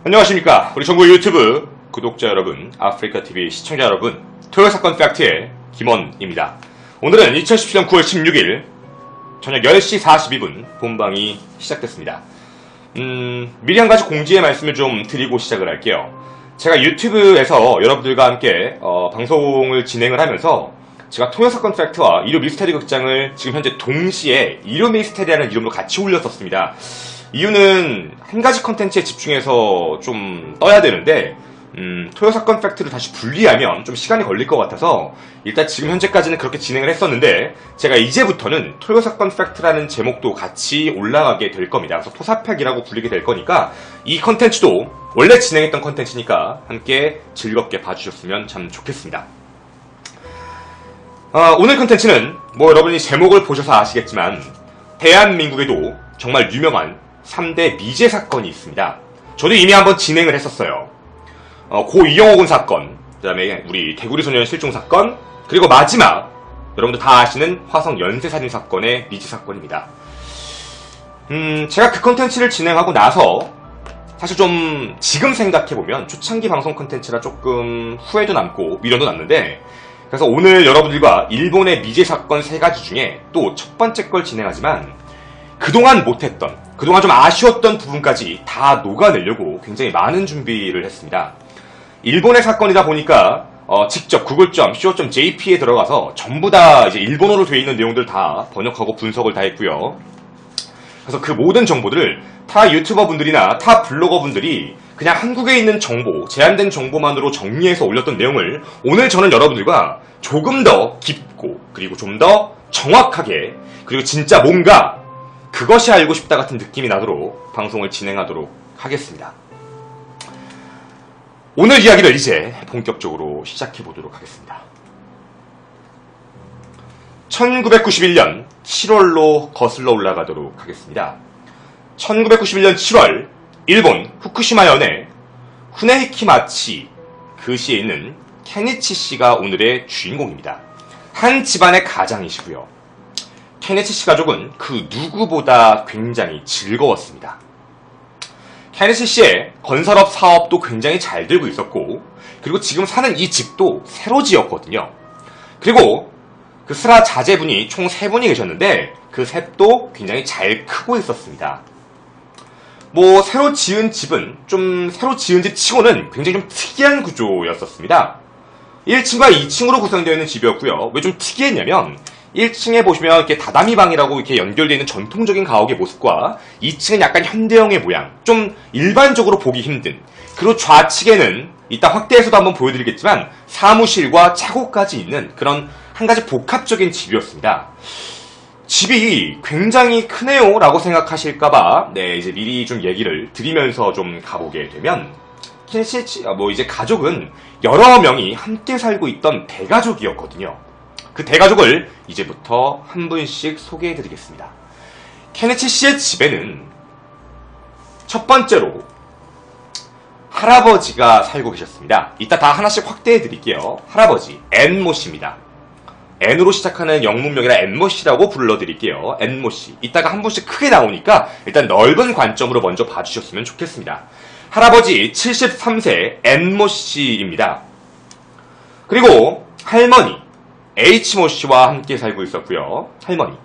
안녕하십니까. 우리 전국 유튜브 구독자 여러분, 아프리카TV 시청자 여러분, 토요사건 팩트의 김원입니다. 오늘은 2017년 9월 16일 저녁 10시 42분 본방이 시작됐습니다. 미리 한 가지 공지의 말씀을 좀 드리고 시작을 할게요. 제가 유튜브에서 여러분들과 함께 방송을 진행을 하면서 제가 토요사건 팩트와 일요 미스테리 극장을 지금 현재 동시에 일요 미스테리라는 이름으로 같이 올렸었습니다. 이유는 한 가지 컨텐츠에 집중해서 좀 떠야 되는데 토요사건 팩트를 다시 분리하면 좀 시간이 걸릴 것 같아서 일단 지금 현재까지는 그렇게 진행을 했었는데 제가 이제부터는 토요사건 팩트라는 제목도 같이 올라가게 될 겁니다. 그래서 토사팩이라고 불리게 될 거니까 이 컨텐츠도 원래 진행했던 컨텐츠니까 함께 즐겁게 봐주셨으면 참 좋겠습니다. 오늘 컨텐츠는 뭐 여러분이 제목을 보셔서 아시겠지만 대한민국에도 정말 유명한 3대 미제 사건이 있습니다. 저도 이미 한번 진행을 했었어요. 고 이영호 군 사건, 그 다음에 우리 대구리 소년 실종 사건, 그리고 마지막 여러분들 다 아시는 화성 연쇄살인 사건의 미제 사건입니다. 제가 그 컨텐츠를 진행하고 나서 사실 좀 지금 생각해보면 초창기 방송 컨텐츠라 조금 후회도 남고 미련도 남는데, 그래서 오늘 여러분들과 일본의 미제 사건 3가지 중에 또 첫 번째 걸 진행하지만 그동안 못했던, 그동안 좀 아쉬웠던 부분까지 다 녹아내려고 굉장히 많은 준비를 했습니다. 일본의 사건이다 보니까 직접 google.co.jp에 들어가서 전부 다 이제 일본어로 되어 있는 내용들 다 번역하고 분석을 다 했고요. 그래서 그 모든 정보들을 타 유튜버 분들이나 타 블로거 분들이 그냥 한국에 있는 정보, 제한된 정보만으로 정리해서 올렸던 내용을 오늘 저는 여러분들과 조금 더 깊고 그리고 좀 더 정확하게 그리고 진짜 뭔가 그것이 알고 싶다 같은 느낌이 나도록 방송을 진행하도록 하겠습니다. 오늘 이야기를 이제 본격적으로 시작해보도록 하겠습니다. 1991년 7월로 거슬러 올라가도록 하겠습니다. 1991년 7월 일본 후쿠시마현의 후네히키마치 그 시에 있는 케니치 씨가 오늘의 주인공입니다. 한 집안의 가장이시고요. 케니치 씨 가족은 그 누구보다 굉장히 즐거웠습니다. 케니치 씨의 건설업 사업도 굉장히 잘 되고 있었고, 그리고 지금 사는 이 집도 새로 지었거든요. 그리고 그 스라 자제분이 총 3분이 계셨는데 그 셋도 굉장히 잘 크고 있었습니다. 뭐 새로 지은 집은 좀 새로 지은 집 치고는 굉장히 좀 특이한 구조였었습니다. 1층과 2층으로 구성되어 있는 집이었고요. 왜 좀 특이했냐면 1층에 보시면 이렇게 다다미 방이라고 이렇게 연결되어 있는 전통적인 가옥의 모습과 2층은 약간 현대형의 모양, 좀 일반적으로 보기 힘든, 그리고 좌측에는 이따 확대해서도 한번 보여드리겠지만 사무실과 차고까지 있는 그런 한 가지 복합적인 집이었습니다. 집이 굉장히 크네요 라고 생각하실까봐 이제 미리 좀 얘기를 드리면서 좀 가보게 되면, 이제 가족은 여러 명이 함께 살고 있던 대가족이었거든요. 그 대가족을 이제부터 한 분씩 소개해드리겠습니다. 케니치 씨의 집에는 첫 번째로 할아버지가 살고 계셨습니다. 이따 다 하나씩 확대해드릴게요. 할아버지 엔모 씨입니다. N으로 시작하는 영문명이라 엔모 씨라고 불러드릴게요. 엔모 씨. 이따가 한 분씩 크게 나오니까 일단 넓은 관점으로 먼저 봐주셨으면 좋겠습니다. 할아버지 73세 엔모 씨입니다. 그리고 할머니 H모 씨와 함께 살고 있었고요.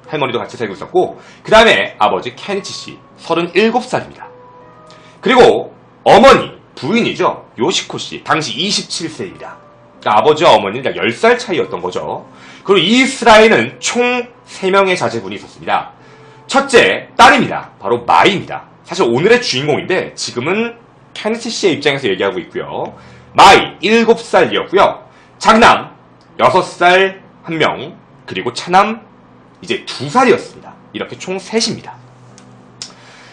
할머니도 같이 살고 있었고, 그 다음에 아버지 케니치 씨 37살입니다. 그리고 어머니 부인이죠. 요시코 씨 당시 27세입니다. 그러니까 아버지와 어머니는 10살 차이였던 거죠. 그리고 이 스라에는 총 3명의 자제분이 있었습니다. 첫째 딸입니다. 바로 마이입니다. 사실 오늘의 주인공인데 지금은 케니치 씨의 입장에서 얘기하고 있고요. 마이 7살이었고요. 장남 6살 1명, 그리고 차남 이제 2살이었습니다. 이렇게 총 3입니다.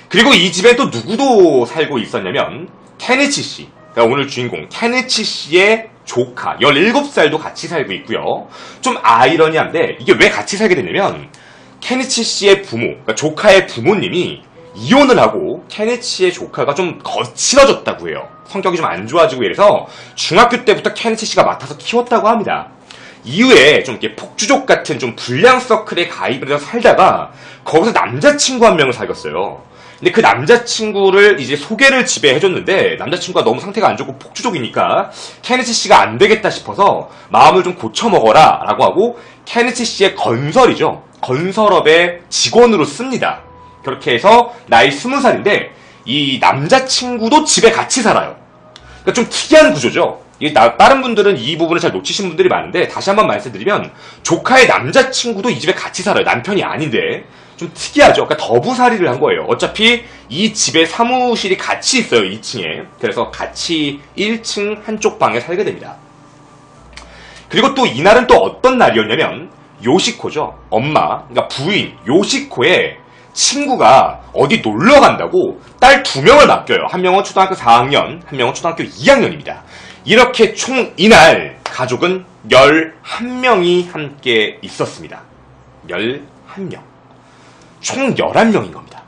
그리고 이 집에 또 누구도 살고 있었냐면 케니치 씨, 그러니까 오늘 주인공 케니치 씨의 조카 17살도 같이 살고 있고요. 좀 아이러니한데 이게 왜 같이 살게 됐냐면 케니치 씨의 부모, 그러니까 조카의 부모님이 이혼을 하고 케니치의 조카가 좀 거칠어졌다고 해요. 성격이 좀 안 좋아지고 이래서 중학교 때부터 케니치 씨가 맡아서 키웠다고 합니다. 이후에 좀 이렇게 폭주족 같은 좀 불량 서클에 가입을 해서 살다가 거기서 남자친구 한 명을 사귀었어요. 근데 그 남자친구를 이제 소개를 집에 해줬는데 남자친구가 너무 상태가 안 좋고 폭주족이니까 케네치 씨가 안 되겠다 싶어서 마음을 좀 고쳐먹어라 라고 하고 케네치 씨의 건설이죠. 건설업의 직원으로 씁니다. 그렇게 해서 나이 20살인데 이 남자친구도 집에 같이 살아요. 그러니까 좀 특이한 구조죠. 다른 분들은 이 부분을 잘 놓치신 분들이 많은데 다시 한번 말씀드리면 조카의 남자친구도 이 집에 같이 살아요. 남편이 아닌데 좀 특이하죠. 그러니까 더부살이를 한 거예요. 어차피 이 집에 사무실이 같이 있어요. 2층에. 그래서 같이 1층 한쪽 방에 살게 됩니다. 그리고 또 이날은 또 어떤 날이었냐면 요시코죠. 엄마, 그러니까 부인 요시코의 친구가 어디 놀러 간다고 딸 2명을 맡겨요. 한 명은 초등학교 4학년, 한 명은 초등학교 2학년입니다. 이렇게 총 이날 가족은 11명이 함께 있었습니다. 11명. 총 11명인 겁니다.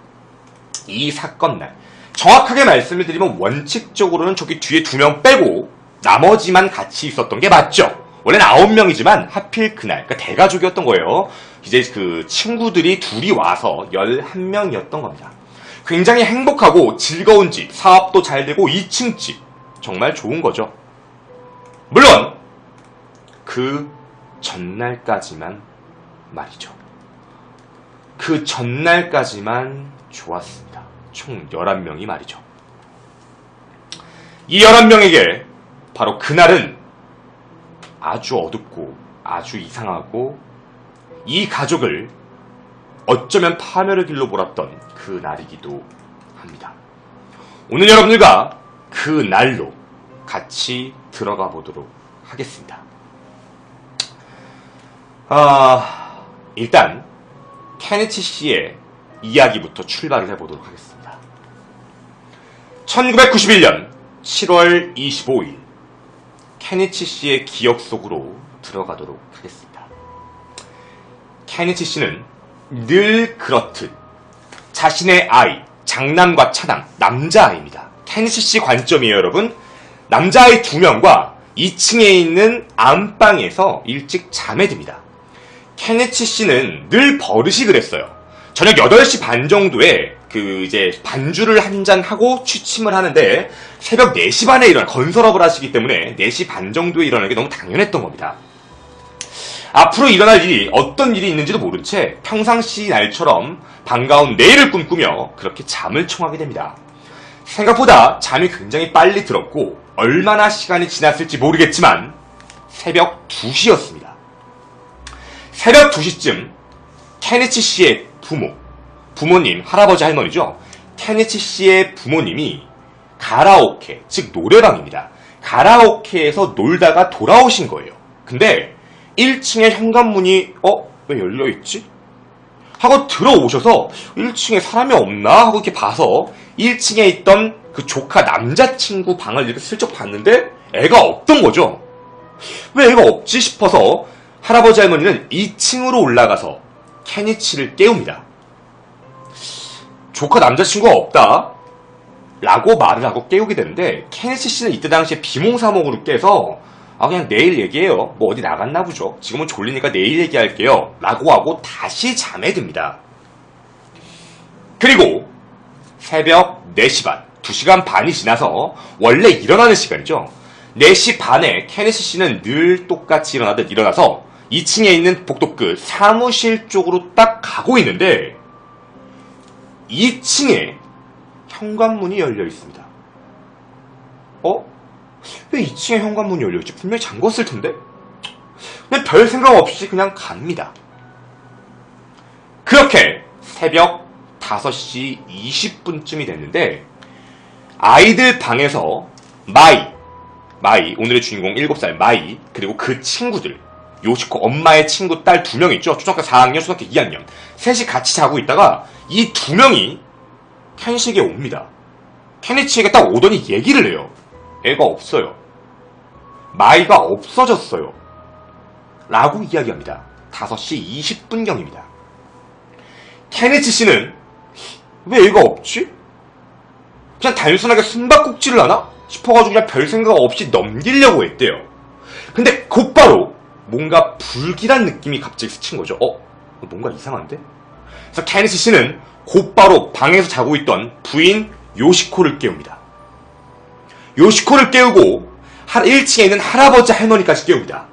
이 사건 날. 정확하게 말씀을 드리면 원칙적으로는 저기 뒤에 2명 빼고 나머지만 같이 있었던 게 맞죠. 원래는 9명이지만 하필 그날, 그러니까 대가족이었던 거예요. 이제 그 친구들이 둘이 와서 11명이었던 겁니다. 굉장히 행복하고 즐거운 집, 사업도 잘 되고 2층 집. 정말 좋은 거죠. 물론 그 전날까지만 말이죠. 그 전날까지만 좋았습니다. 총 11명이 말이죠. 이 11명에게 바로 그날은 아주 어둡고 아주 이상하고 이 가족을 어쩌면 파멸의 길로 몰았던 그 날이기도 합니다. 오늘 여러분들과 그 날로 같이 들어가 보도록 하겠습니다. 일단 케네치 씨의 이야기부터 출발을 해보도록 하겠습니다. 1991년 7월 25일 케네치 씨의 기억 속으로 들어가도록 하겠습니다. 케네치 씨는 늘 그렇듯 자신의 아이, 장남과 차남, 남자아이입니다. 케네치 씨 관점이에요, 여러분. 남자아이 2명과 2층에 있는 안방에서 일찍 잠에 듭니다. 케네치 씨는 늘 버릇이 그랬어요. 저녁 8시 반 정도에 이제 반주를 한잔하고 취침을 하는데 새벽 4시 반에 건설업을 하시기 때문에 4시 반 정도에 일어나는 게 너무 당연했던 겁니다. 앞으로 일어날 일이 어떤 일이 있는지도 모른 채 평상시 날처럼 반가운 내일을 꿈꾸며 그렇게 잠을 청하게 됩니다. 생각보다 잠이 굉장히 빨리 들었고 얼마나 시간이 지났을지 모르겠지만 새벽 2시였습니다. 새벽 2시쯤 케네치 씨의 부모님, 할아버지 할머니죠. 케네치 씨의 부모님이 가라오케, 즉 노래방입니다. 가라오케에서 놀다가 돌아오신 거예요. 근데 1층에 현관문이 왜 열려있지? 하고 들어오셔서 1층에 사람이 없나? 하고 이렇게 봐서 1층에 있던 그 조카 남자친구 방을 이렇게 슬쩍 봤는데 애가 없던 거죠. 왜 애가 없지 싶어서 할아버지 할머니는 2층으로 올라가서 케네치를 깨웁니다. 조카 남자친구가 없다 라고 말을 하고 깨우게 되는데 케네치 씨는 이때 당시에 비몽사몽으로 깨서 그냥 내일 얘기해요. 뭐 어디 나갔나 보죠. 지금은 졸리니까 내일 얘기할게요. 라고 하고 다시 잠에 듭니다. 그리고 새벽 4시 반, 2시간 반이 지나서 원래 일어나는 시간이죠. 4시 반에 케네치 씨는 늘 똑같이 일어나듯 일어나서 2층에 있는 복도끝 사무실 쪽으로 딱 가고 있는데 2층에 현관문이 열려 있습니다. 왜 2층에 현관문이 열려있지? 분명히 잠궜을 텐데? 그냥 별 생각 없이 그냥 갑니다. 그렇게 새벽 5시 20분쯤이 됐는데 아이들 방에서 마이, 오늘의 주인공 7살 마이, 그리고 그 친구들, 요시코 엄마의 친구 딸 2명 있죠? 초등학교 4학년, 초등학교 2학년. 셋이 같이 자고 있다가 이 2명이 켄식에 옵니다. 케네치에게 딱 오더니 얘기를 해요. 애가 없어요. 마이가 없어졌어요. 라고 이야기합니다. 5시 20분경입니다. 케네치 씨는 왜 애가 없지? 그냥 단순하게 숨바꼭질을 하나? 싶어가지고 그냥 별 생각 없이 넘기려고 했대요. 근데 곧바로 뭔가 불길한 느낌이 갑자기 스친 거죠. 뭔가 이상한데? 그래서 케네치 씨는 곧바로 방에서 자고 있던 부인 요시코를 깨웁니다. 요시코를 깨우고 1층에 있는 할아버지 할머니까지 깨웁니다.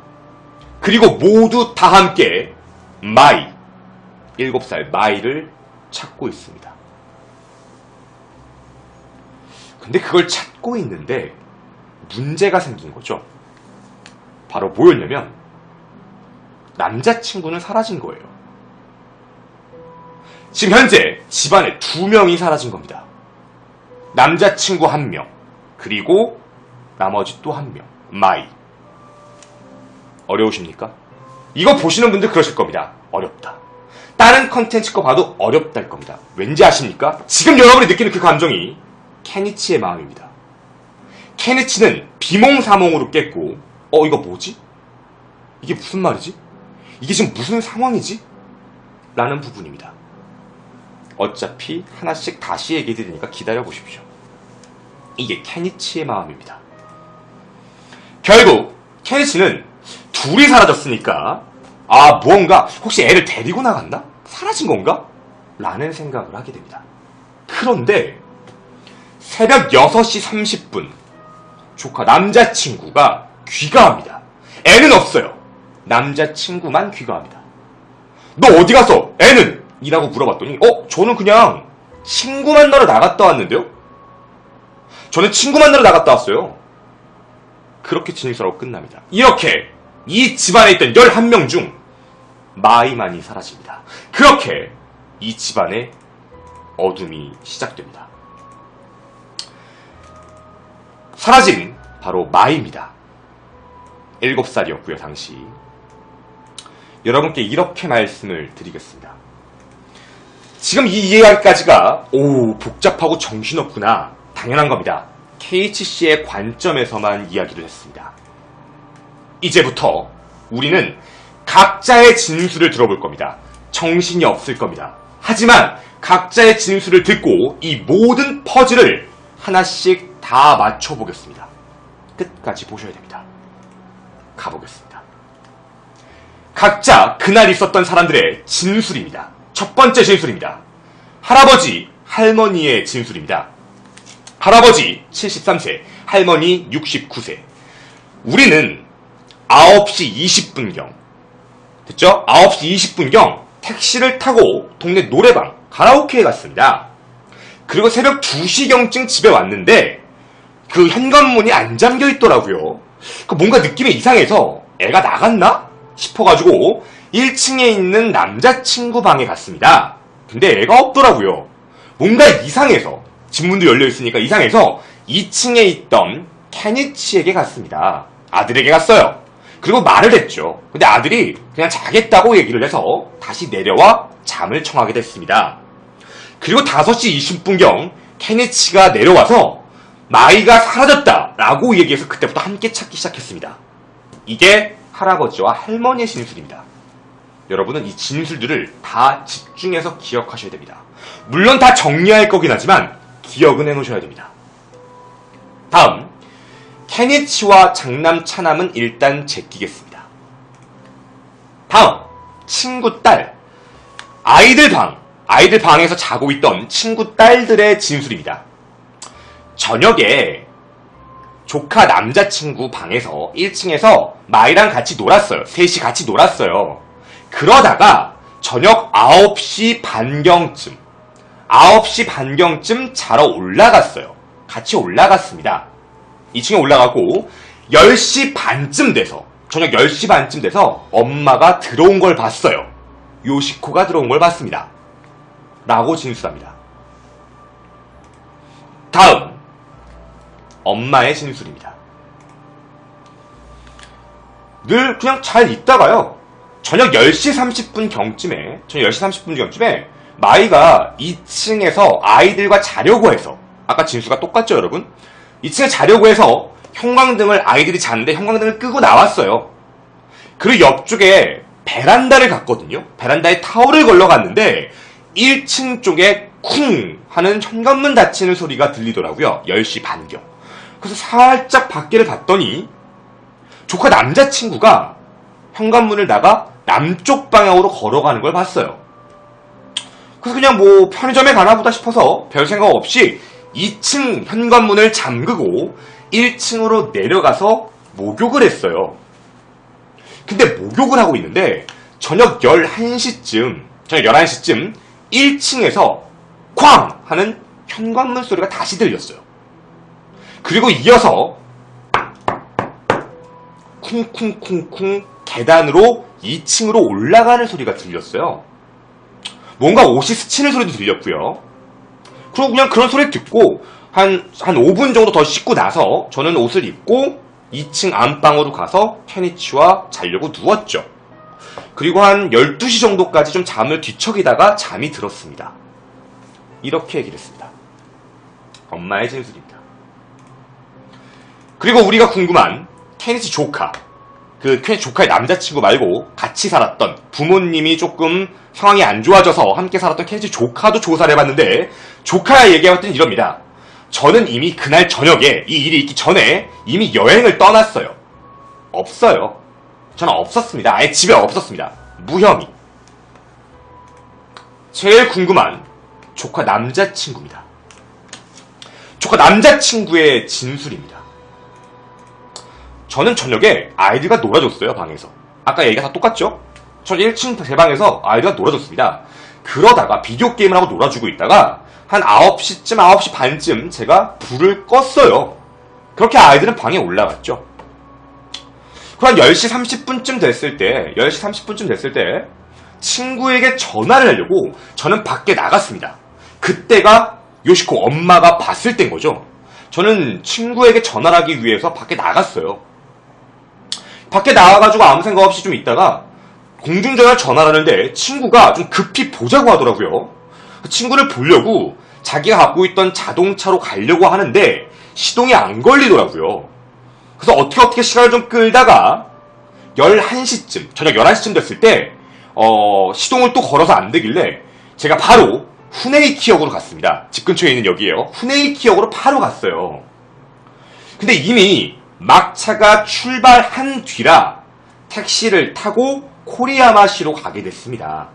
그리고 모두 다 함께 마이, 7살 마이를 찾고 있습니다. 근데 그걸 찾고 있는데 문제가 생긴 거죠. 바로 뭐였냐면 남자친구는 사라진 거예요. 지금 현재 집안에 2명이 사라진 겁니다. 남자친구 1명, 그리고 나머지 또 1명, 마이. 어려우십니까? 이거 보시는 분들 그러실 겁니다. 어렵다. 다른 컨텐츠 거 봐도 어렵다 할 겁니다. 왠지 아십니까? 지금 여러분이 느끼는 그 감정이 케니치의 마음입니다. 케니치는 비몽사몽으로 깼고, 이거 뭐지? 이게 무슨 말이지? 이게 지금 무슨 상황이지? 라는 부분입니다. 어차피 하나씩 다시 얘기 드리니까 기다려 보십시오. 이게 케니치의 마음입니다. 결국 케니치는 둘이 사라졌으니까 무언가 혹시 애를 데리고 나갔나? 사라진 건가? 라는 생각을 하게 됩니다. 그런데 새벽 6시 30분 조카 남자친구가 귀가합니다. 애는 없어요. 남자친구만 귀가합니다. 너 어디 갔어? 애는? 이라고 물어봤더니 저는 그냥 친구 만나러 나갔다 왔는데요? 저는 친구 만나러 나갔다 왔어요. 그렇게 진술하고 끝납니다. 이렇게 이 집안에 있던 11명 중 마이만이 사라집니다. 그렇게 이 집안의 어둠이 시작됩니다. 사라진 바로 마이입니다. 7살이었고요, 당시. 여러분께 이렇게 말씀을 드리겠습니다. 지금 이 이야기까지가 복잡하고 정신없구나. 당연한 겁니다. KHC의 관점에서만 이야기를 했습니다. 이제부터 우리는 각자의 진술을 들어볼 겁니다. 정신이 없을 겁니다. 하지만 각자의 진술을 듣고 이 모든 퍼즐을 하나씩 다 맞춰보겠습니다. 끝까지 보셔야 됩니다. 가보겠습니다. 각자 그날 있었던 사람들의 진술입니다. 첫 번째 진술입니다. 할아버지, 할머니의 진술입니다. 할아버지 73세, 할머니 69세. 우리는 9시 20분경, 됐죠? 9시 20분경 택시를 타고 동네 노래방, 가라오케에 갔습니다. 그리고 새벽 2시경쯤 집에 왔는데 그 현관문이 안 잠겨 있더라고요. 뭔가 느낌이 이상해서 애가 나갔나? 싶어가지고 1층에 있는 남자친구 방에 갔습니다. 근데 애가 없더라고요. 뭔가 이상해서, 집문도 열려있으니까 이상해서 2층에 있던 케니치에게 갔습니다. 아들에게 갔어요. 그리고 말을 했죠. 근데 아들이 그냥 자겠다고 얘기를 해서 다시 내려와 잠을 청하게 됐습니다. 그리고 5시 20분경 케니치가 내려와서 마이가 사라졌다라고 얘기해서 그때부터 함께 찾기 시작했습니다. 이게 할아버지와 할머니의 진술입니다. 여러분은 이 진술들을 다 집중해서 기억하셔야 됩니다. 물론 다 정리할 거긴 하지만 기억은 해놓으셔야 됩니다. 다음, 케니치와 장남 차남은 일단 제끼겠습니다. 다음, 친구 딸, 아이들 방에서 자고 있던 친구 딸들의 진술입니다. 저녁에 조카 남자친구 방에서 1층에서 마이랑 같이 놀았어요. 셋이 같이 놀았어요. 그러다가 저녁 9시 반경쯤 자러 올라갔어요. 같이 올라갔습니다. 2층에 올라가고 10시 반쯤 돼서, 저녁 10시 반쯤 돼서 엄마가 들어온 걸 봤어요. 요시코가 들어온 걸 봤습니다. 라고 진술합니다. 다음, 엄마의 진술입니다. 늘 그냥 잘 있다가요, 저녁 10시 30분 경쯤에 마이가 2층에서 아이들과 자려고 해서, 아까 진수가 똑같죠 여러분? 2층에 자려고 해서 형광등을, 아이들이 자는데 형광등을 끄고 나왔어요. 그리고 옆쪽에 베란다를 갔거든요. 베란다에 타월을 걸러갔는데 1층 쪽에 쿵 하는 현관문 닫히는 소리가 들리더라고요. 10시 반경. 그래서 살짝 밖에를 봤더니 조카 남자친구가 현관문을 나가 남쪽 방향으로 걸어가는 걸 봤어요. 그래서 그냥 뭐 편의점에 가나 보다 싶어서 별 생각 없이 2층 현관문을 잠그고 1층으로 내려가서 목욕을 했어요. 근데 목욕을 하고 있는데 저녁 11시쯤 1층에서 쾅! 하는 현관문 소리가 다시 들렸어요. 그리고 이어서 쿵쿵쿵쿵 계단으로 2층으로 올라가는 소리가 들렸어요. 뭔가 옷이 스치는 소리도 들렸고요. 그리고 그냥 그런 소리 듣고 한 5분 정도 더 씻고 나서 저는 옷을 입고 2층 안방으로 가서 케니치와 자려고 누웠죠. 그리고 한 12시 정도까지 좀 잠을 뒤척이다가 잠이 들었습니다. 이렇게 얘기를 했습니다. 엄마의 진술입니다. 그리고 우리가 궁금한 케니치 조카, 그 케니치 조카의 남자친구 말고 같이 살았던 부모님이 조금 상황이 안 좋아져서 함께 살았던 케니치 조카도 조사를 해봤는데 조카가 얘기해봤더니 이럽니다. 저는 이미 그날 저녁에 이 일이 있기 전에 이미 여행을 떠났어요. 없어요. 저는 없었습니다. 아예 집에 없었습니다. 무혐의. 제일 궁금한 조카 남자친구입니다. 조카 남자친구의 진술입니다. 저는 저녁에 아이들과 놀아줬어요, 방에서. 아까 얘기가 다 똑같죠? 저 1층 제 방에서 아이들과 놀아줬습니다. 그러다가 비디오 게임을 하고 놀아주고 있다가 한 9시쯤, 9시 반쯤 제가 불을 껐어요. 그렇게 아이들은 방에 올라갔죠. 그럼 10시 30분쯤 됐을 때 친구에게 전화를 하려고 저는 밖에 나갔습니다. 그때가 요시코 엄마가 봤을 때인 거죠. 저는 친구에게 전화를 하기 위해서 밖에 나갔어요. 밖에 나와가지고 아무 생각 없이 좀 있다가 공중전화를 전화를 하는데 친구가 좀 급히 보자고 하더라고요. 친구를 보려고 자기가 갖고 있던 자동차로 가려고 하는데 시동이 안 걸리더라고요. 그래서 어떻게 시간을 좀 끌다가 11시쯤, 저녁 11시쯤 됐을 때 시동을 또 걸어서 안 되길래 제가 바로 후네이키역으로 갔습니다. 집 근처에 있는 역이에요. 후네이키역으로 바로 갔어요. 근데 이미 막차가 출발한 뒤라 택시를 타고 코리야마시로 가게 됐습니다.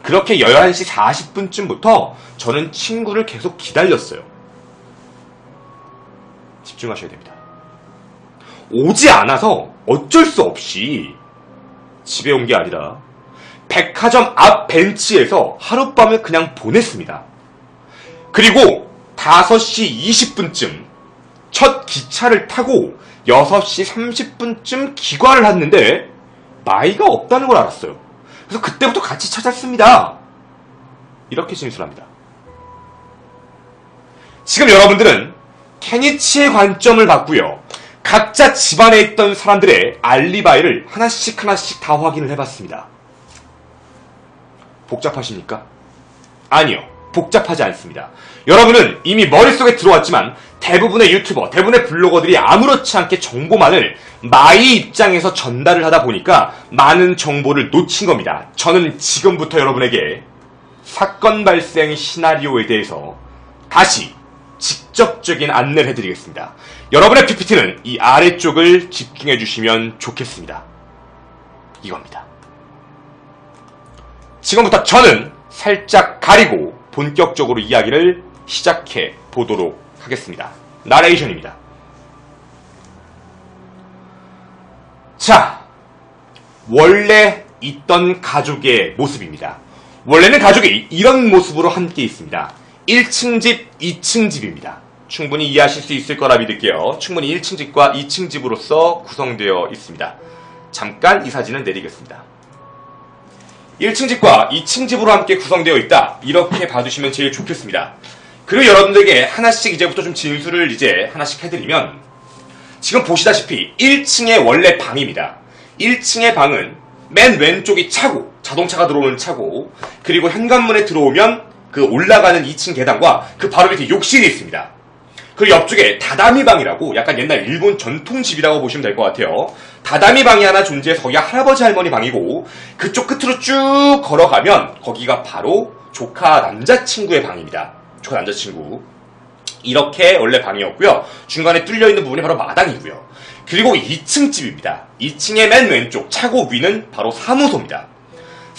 그렇게 11시 40분쯤부터 저는 친구를 계속 기다렸어요. 집중하셔야 됩니다. 오지 않아서 어쩔 수 없이 집에 온 게 아니라 백화점 앞 벤치에서 하룻밤을 그냥 보냈습니다. 그리고 5시 20분쯤 첫 기차를 타고 6시 30분쯤 기관을 했는데 마이가 없다는 걸 알았어요. 그래서 그때부터 같이 찾았습니다. 이렇게 진술합니다. 지금 여러분들은 케니치의 관점을 봤고요. 각자 집안에 있던 사람들의 알리바이를 하나씩 다 확인을 해봤습니다. 복잡하십니까? 아니요. 복잡하지 않습니다. 여러분은 이미 머릿속에 들어왔지만 대부분의 유튜버, 대부분의 블로거들이 아무렇지 않게 정보만을 마이 입장에서 전달을 하다 보니까 많은 정보를 놓친 겁니다. 저는 지금부터 여러분에게 사건 발생 시나리오에 대해서 다시 직접적인 안내를 해드리겠습니다. 여러분의 PPT는 이 아래쪽을 집중해 주시면 좋겠습니다. 이겁니다. 지금부터 저는 살짝 가리고 본격적으로 이야기를 시작해 보도록 하겠습니다. 나레이션입니다. 자, 원래 있던 가족의 모습입니다. 원래는 가족이 이런 모습으로 함께 있습니다. 1층 집, 2층 집입니다. 충분히 이해하실 수 있을 거라 믿을게요. 충분히 1층 집과 2층 집으로서 구성되어 있습니다. 잠깐 이 사진을 내리겠습니다. 1층 집과 2층 집으로 함께 구성되어 있다. 이렇게 봐주시면 제일 좋겠습니다. 그리고 여러분들에게 하나씩 이제부터 좀 진술을 이제 하나씩 해드리면 지금 보시다시피 1층의 원래 방입니다. 1층의 방은 맨 왼쪽이 차고, 자동차가 들어오는 차고, 그리고 현관문에 들어오면 그 올라가는 2층 계단과 그 바로 밑에 욕실이 있습니다. 그리고 옆쪽에 다다미 방이라고 약간 옛날 일본 전통집이라고 보시면 될 것 같아요. 다다미 방이 하나 존재해서 거기가 할아버지 할머니 방이고 그쪽 끝으로 쭉 걸어가면 거기가 바로 조카 남자친구의 방입니다. 조카 남자친구. 이렇게 원래 방이었고요. 중간에 뚫려있는 부분이 바로 마당이고요. 그리고 2층 집입니다. 2층의 맨 왼쪽 차고 위는 바로 사무소입니다.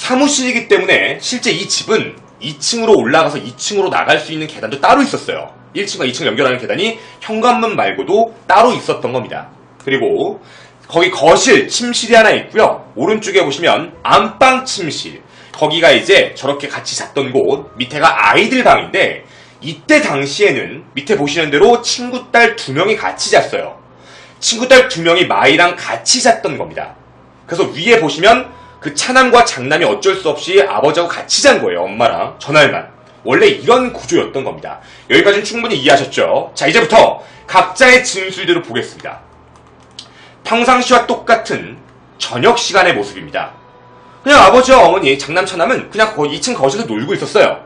사무실이기 때문에 실제 이 집은 2층으로 올라가서 2층으로 나갈 수 있는 계단도 따로 있었어요. 1층과 2층 연결하는 계단이 현관문 말고도 따로 있었던 겁니다. 그리고 거기 거실, 침실이 하나 있고요. 오른쪽에 보시면 안방 침실. 거기가 이제 저렇게 같이 잤던 곳, 밑에가 아이들 방인데 이때 당시에는 밑에 보시는 대로 친구 딸 2명이 같이 잤어요. 친구 딸 2명이 마이랑 같이 잤던 겁니다. 그래서 위에 보시면 그 차남과 장남이 어쩔 수 없이 아버지하고 같이 잔 거예요. 엄마랑 전날만. 원래 이런 구조였던 겁니다. 여기까지는 충분히 이해하셨죠? 자, 이제부터 각자의 진술대로 보겠습니다. 평상시와 똑같은 저녁 시간의 모습입니다. 그냥 아버지와 어머니, 장남, 차남은 그냥 2층 거실에서 놀고 있었어요.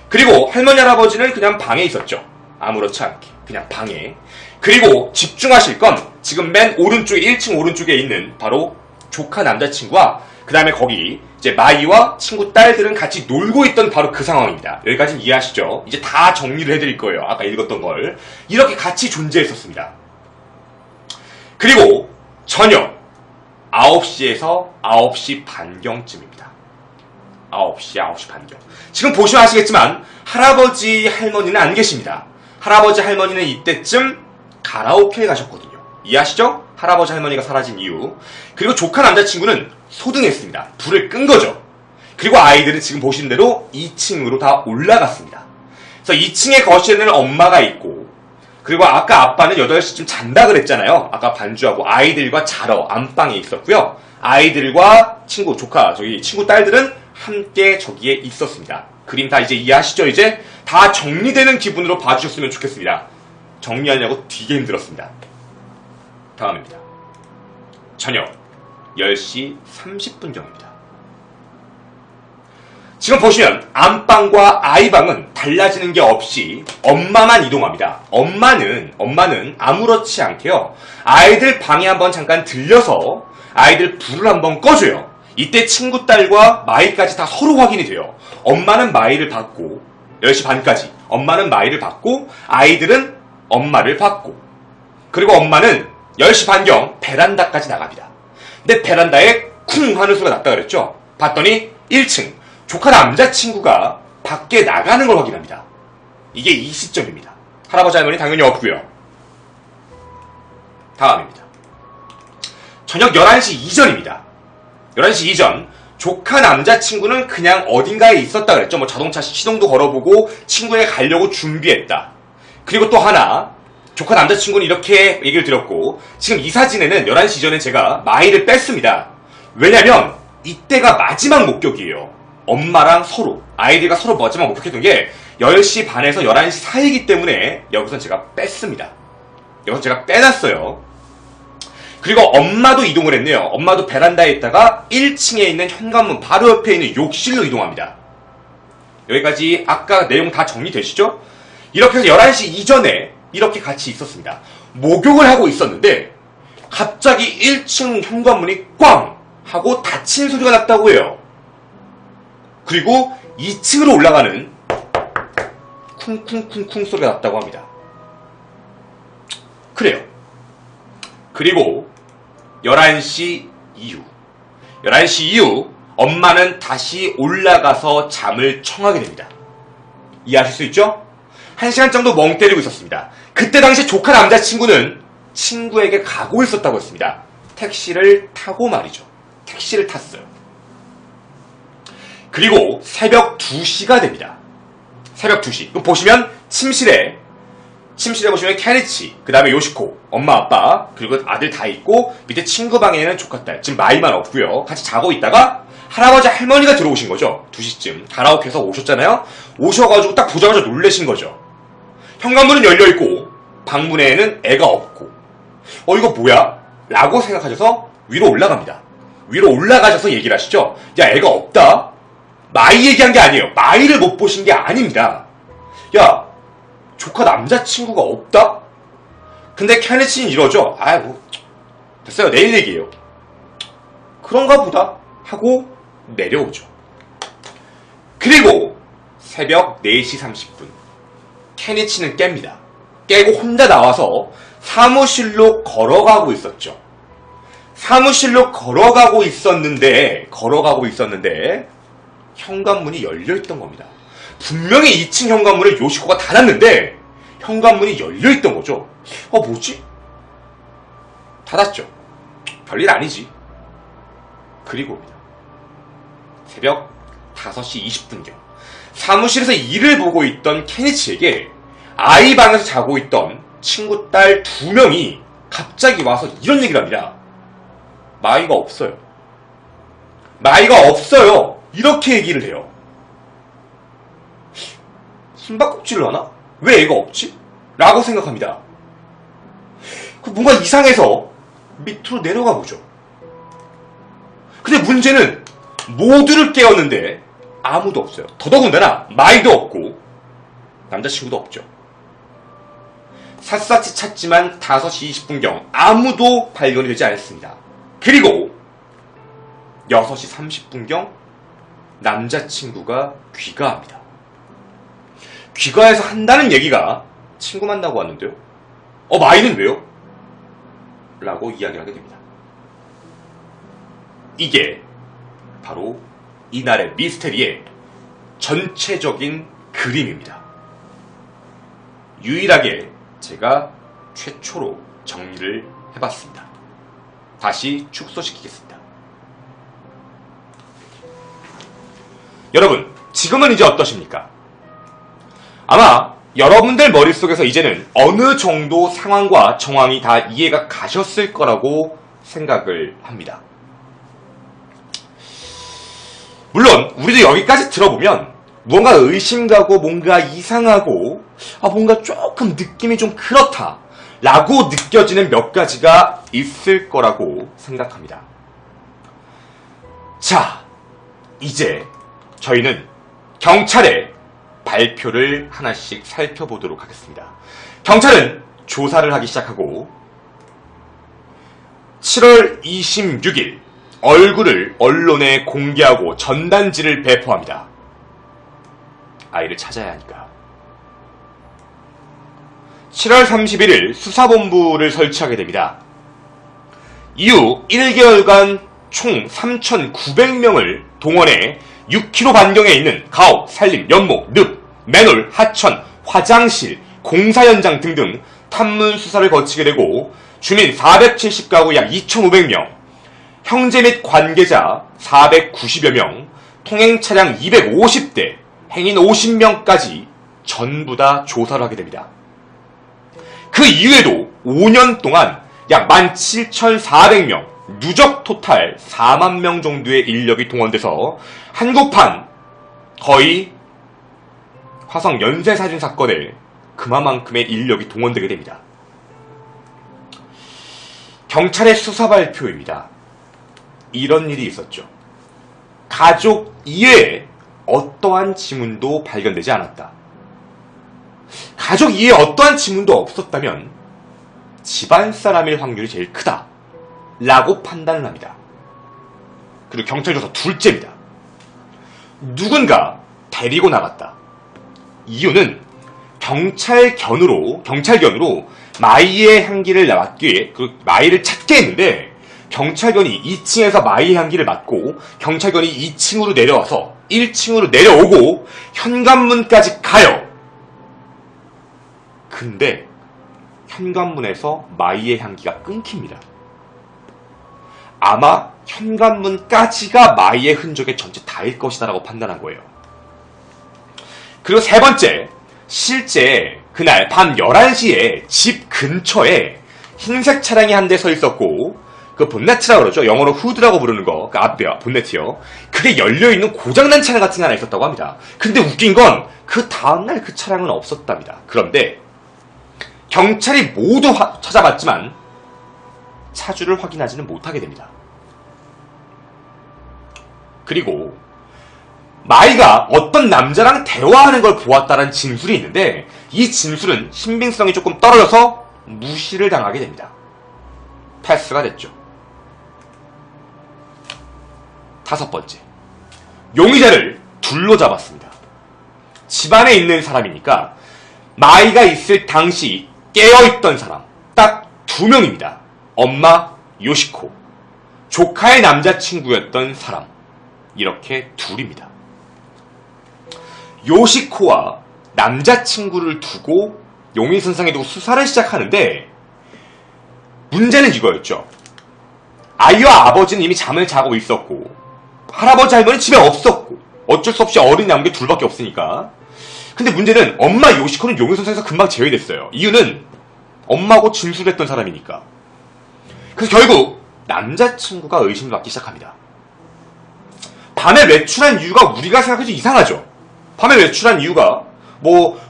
그리고 할머니, 할아버지는 그냥 방에 있었죠. 아무렇지 않게. 그냥 방에. 그리고 집중하실 건 지금 맨 오른쪽에, 1층 오른쪽에 있는 바로 조카 남자친구와 그 다음에 거기 이제 마이와 친구 딸들은 같이 놀고 있던 바로 그 상황입니다. 여기까지는 이해하시죠? 이제 다 정리를 해드릴 거예요. 아까 읽었던 걸. 이렇게 같이 존재했었습니다. 그리고 저녁 9시에서 9시 반경쯤입니다. 9시, 9시 반경. 지금 보시면 아시겠지만 할아버지, 할머니는 안 계십니다. 할아버지, 할머니는 이때쯤 가라오케에 가셨거든요. 이해하시죠? 할아버지, 할머니가 사라진 이유. 그리고 조카 남자친구는 소등했습니다. 불을 끈 거죠. 그리고 아이들은 지금 보시는 대로 2층으로 다 올라갔습니다. 그래서 2층의 거실에는 엄마가 있고, 그리고 아까 아빠는 8시쯤 잔다 그랬잖아요. 아까 반주하고 아이들과 자러 안방에 있었고요. 아이들과 친구, 조카, 친구 딸들은 함께 저기에 있었습니다. 그림 다 이제 이해하시죠? 이제 다 정리되는 기분으로 봐주셨으면 좋겠습니다. 정리하려고 되게 힘들었습니다. 다음입니다. 저녁 10시 30분경입니다. 지금 보시면 안방과 아이방은 달라지는 게 없이 엄마만 이동합니다. 엄마는 아무렇지 않게요. 아이들 방에 한번 잠깐 들려서 아이들 불을 한번 꺼줘요. 이때 친구 딸과 마이까지 다 서로 확인이 돼요. 엄마는 마이를 받고 10시 반까지 엄마는 마이를 받고 아이들은 엄마를 받고, 그리고 엄마는 10시 반경 베란다까지 나갑니다. 근데 베란다에 쿵 하는 소리가 났다 그랬죠? 봤더니 1층 조카 남자친구가 밖에 나가는 걸 확인합니다. 이게 이 시점입니다. 할아버지, 할머니 당연히 없고요. 다음입니다. 저녁 11시 이전입니다. 11시 이전. 조카 남자친구는 그냥 어딘가에 있었다 그랬죠. 뭐 자동차 시동도 걸어보고 친구에게 가려고 준비했다. 그리고 또 하나, 조카 남자친구는 이렇게 얘기를 드렸고, 지금 이 사진에는 11시 전에 제가 마이를 뺐습니다. 왜냐면 이때가 마지막 목격이에요. 엄마랑 서로, 아이들과 서로 마지막 목격했던 게 10시 반에서 11시 사이이기 때문에 여기선 제가 뺐습니다. 여기서 제가 빼놨어요. 그리고 엄마도 이동을 했네요. 엄마도 베란다에 있다가 1층에 있는 현관문 바로 옆에 있는 욕실로 이동합니다. 여기까지 아까 내용 다 정리되시죠? 이렇게 해서 11시 이전에 이렇게 같이 있었습니다. 목욕을 하고 있었는데 갑자기 1층 현관문이 꽝 하고 닫힌 소리가 났다고 해요. 그리고 2층으로 올라가는 쿵쿵쿵쿵 소리가 났다고 합니다. 그래요. 그리고 11시 이후 엄마는 다시 올라가서 잠을 청하게 됩니다. 이해하실 수 있죠? 1시간 정도 멍 때리고 있었습니다. 그때 당시 조카 남자친구는 친구에게 가고 있었다고 했습니다. 택시를 타고 말이죠. 택시를 탔어요. 그리고 새벽 2시가 됩니다. 새벽 2시. 이거 보시면 침실에 보시면 캐니치, 그 다음에 요시코, 엄마, 아빠, 그리고 아들 다 있고, 밑에 친구 방에는 조카딸, 지금 마이만 없고요. 같이 자고 있다가 할아버지, 할머니가 들어오신 거죠. 2시쯤. 가라오케에서 오셨잖아요. 오셔가지고 딱 보자마자 놀라신 거죠. 현관문은 열려있고 방문에는 애가 없고, 이거 뭐야? 라고 생각하셔서 위로 올라갑니다. 위로 올라가셔서 얘기를 하시죠. 야, 애가 없다? 마이 얘기한 게 아니에요. 마이를 못 보신 게 아닙니다. 야, 조카 남자친구가 없다? 근데 캐니치는 이러죠. 뭐 됐어요. 내일 얘기해요. 그런가 보다 하고 내려오죠. 그리고 새벽 4시 30분 캐니치는 깹니다. 깨고 혼자 나와서 사무실로 걸어가고 있었죠. 사무실로 걸어가고 있었는데 현관문이 열려있던 겁니다. 분명히 2층 현관문을 요시코가 닫았는데 현관문이 열려있던 거죠. 뭐지? 닫았죠. 별일 아니지. 그리고 새벽 5시 20분경 사무실에서 일을 보고 있던 케니치에게 아이 방에서 자고 있던 친구 딸 2명이 갑자기 와서 이런 얘기를 합니다. 마이가 없어요. 이렇게 얘기를 해요. 숨바꼭질을 하나? 왜 애가 없지? 라고 생각합니다. 뭔가 이상해서 밑으로 내려가 보죠. 근데 문제는 모두를 깨웠는데 아무도 없어요. 더더군다나 마이도 없고 남자친구도 없죠. 샅샅이 찾지만 5시 20분경 아무도 발견이 되지 않았습니다. 그리고 6시 30분경 남자친구가 귀가합니다. 귀가해서 한다는 얘기가 친구 만나고 왔는데요. 마이는 왜요? 라고 이야기를 하게 됩니다. 이게 바로 이날의 미스테리의 전체적인 그림입니다. 유일하게 제가 최초로 정리를 해봤습니다. 다시 축소시키겠습니다. 여러분, 지금은 이제 어떠십니까? 아마 여러분들 머릿속에서 이제는 어느 정도 상황과 정황이 다 이해가 가셨을 거라고 생각을 합니다. 물론 우리도 여기까지 들어보면 뭔가 의심가고 뭔가 이상하고 뭔가 조금 느낌이 좀 그렇다 라고 느껴지는 몇 가지가 있을 거라고 생각합니다. 자, 이제 저희는 경찰의 발표를 하나씩 살펴보도록 하겠습니다. 경찰은 조사를 하기 시작하고 7월 26일 얼굴을 언론에 공개하고 전단지를 배포합니다. 아이를 찾아야 하니까. 7월 31일 수사본부를 설치하게 됩니다. 이후 1개월간 총 3,900명을 동원해 6km 반경에 있는 가옥, 산림, 연못, 늪, 맨홀, 하천, 화장실, 공사 현장 등등 탐문 수사를 거치게 되고 주민 470가구 약 2,500명, 형제 및 관계자 490여 명, 통행 차량 250대, 행인 50명까지 전부 다 조사를 하게 됩니다. 그 이후에도 5년 동안 약 17,400명, 누적 토탈 4만 명 정도의 인력이 동원돼서 한국판 거의 화성 연쇄살인 사건에 그만큼의 인력이 동원되게 됩니다. 경찰의 수사 발표입니다. 이런 일이 있었죠. 가족 이외에 어떠한 지문도 발견되지 않았다. 가족 이외에 어떠한 지문도 없었다면 집안 사람일 확률이 제일 크다 라고 판단을 합니다. 그리고 경찰 조사 둘째입니다. 누군가 데리고 나갔다. 이유는 경찰견으로 마이의 향기를 맡기 위해 마이를 찾게 했는데 경찰견이 2층에서 마이의 향기를 맡고 경찰견이 2층으로 내려와서 1층으로 내려오고 현관문까지 가요. 근데 현관문에서 마이의 향기가 끊깁니다. 아마 현관문까지가 마이의 흔적의 전체 다일 것이다 라고 판단한 거예요. 그리고 세 번째, 실제 그날 밤 11시에 집 근처에 흰색 차량이 한 대 서 있었고 그 본네트라고 그러죠. 영어로 후드라고 부르는 거, 그 앞에요. 본네트요. 그게 열려있는 고장난 차량 같은 게 하나 있었다고 합니다. 근데 웃긴 건 그 다음날 그 차량은 없었답니다. 그런데 경찰이 모두 찾아봤지만 차주를 확인하지는 못하게 됩니다. 그리고 마이가 어떤 남자랑 대화하는 걸 보았다는 진술이 있는데 이 진술은 신빙성이 조금 떨어져서 무시를 당하게 됩니다. 패스가 됐죠. 5번째, 용의자를 둘로 잡았습니다. 집안에 있는 사람이니까 마이가 있을 당시 깨어있던 사람 딱 2명입니다. 엄마 요시코, 조카의 남자친구였던 사람. 이렇게 둘입니다. 요시코와 남자친구를 두고 용의선상에 두고 수사를 시작하는데 문제는 이거였죠. 아이와 아버지는 이미 잠을 자고 있었고 할아버지 할머니는 집에 없었고 어쩔 수 없이 어린 남은 게 둘밖에 없으니까. 근데 문제는 엄마 요시코는 용의선상에서 금방 제외됐어요. 이유는 엄마하고 진술했던 사람이니까. 그래서 결국 남자친구가 의심을 받기 시작합니다. 밤에 외출한 이유가 우리가 생각해도 이상하죠. 밤에 외출한 이유가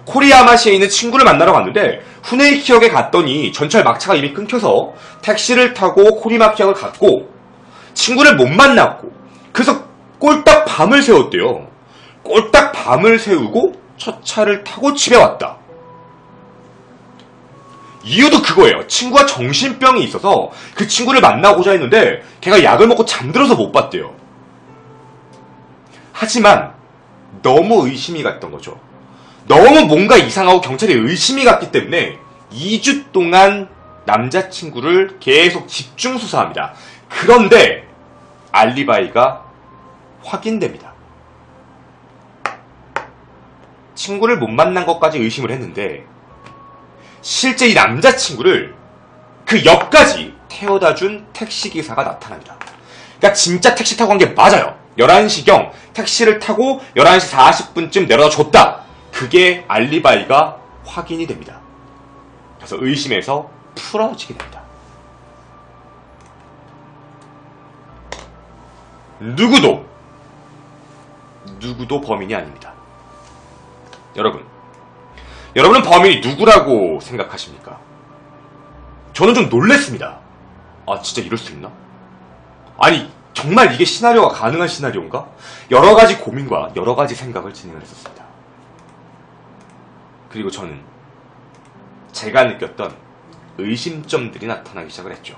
코리야마시에 있는 친구를 만나러 갔는데 후네이키역에 갔더니 전철 막차가 이미 끊겨서 택시를 타고 코리마키역을 갔고 친구를 못 만났고 그래서 꼴딱 밤을 새웠대요. 꼴딱 밤을 새우고 첫 차를 타고 집에 왔다. 이유도 그거예요. 친구가 정신병이 있어서 그 친구를 만나고자 했는데 걔가 약을 먹고 잠들어서 못 봤대요. 하지만 너무 의심이 갔던 거죠. 너무 뭔가 이상하고 경찰이 의심이 갔기 때문에 2주 동안 남자친구를 계속 집중 수사합니다. 그런데 알리바이가 확인됩니다. 친구를 못 만난 것까지 의심을 했는데 실제 이 남자친구를 그 역까지 태워다준 택시기사가 나타납니다. 그러니까 진짜 택시 타고 간 게 맞아요. 11시경 택시를 타고 11시 40분쯤 내려다 줬다. 그게 알리바이가 확인이 됩니다. 그래서 의심에서 풀어지게 됩니다. 누구도 범인이 아닙니다. 여러분은 범인이 누구라고 생각하십니까? 저는 좀 놀랬습니다. 아, 진짜 이럴 수 있나? 아니, 정말 이게 시나리오가 가능한 시나리오인가? 여러 가지 고민과 여러 가지 생각을 진행을 했었습니다. 그리고 저는 제가 느꼈던 의심점들이 나타나기 시작을 했죠.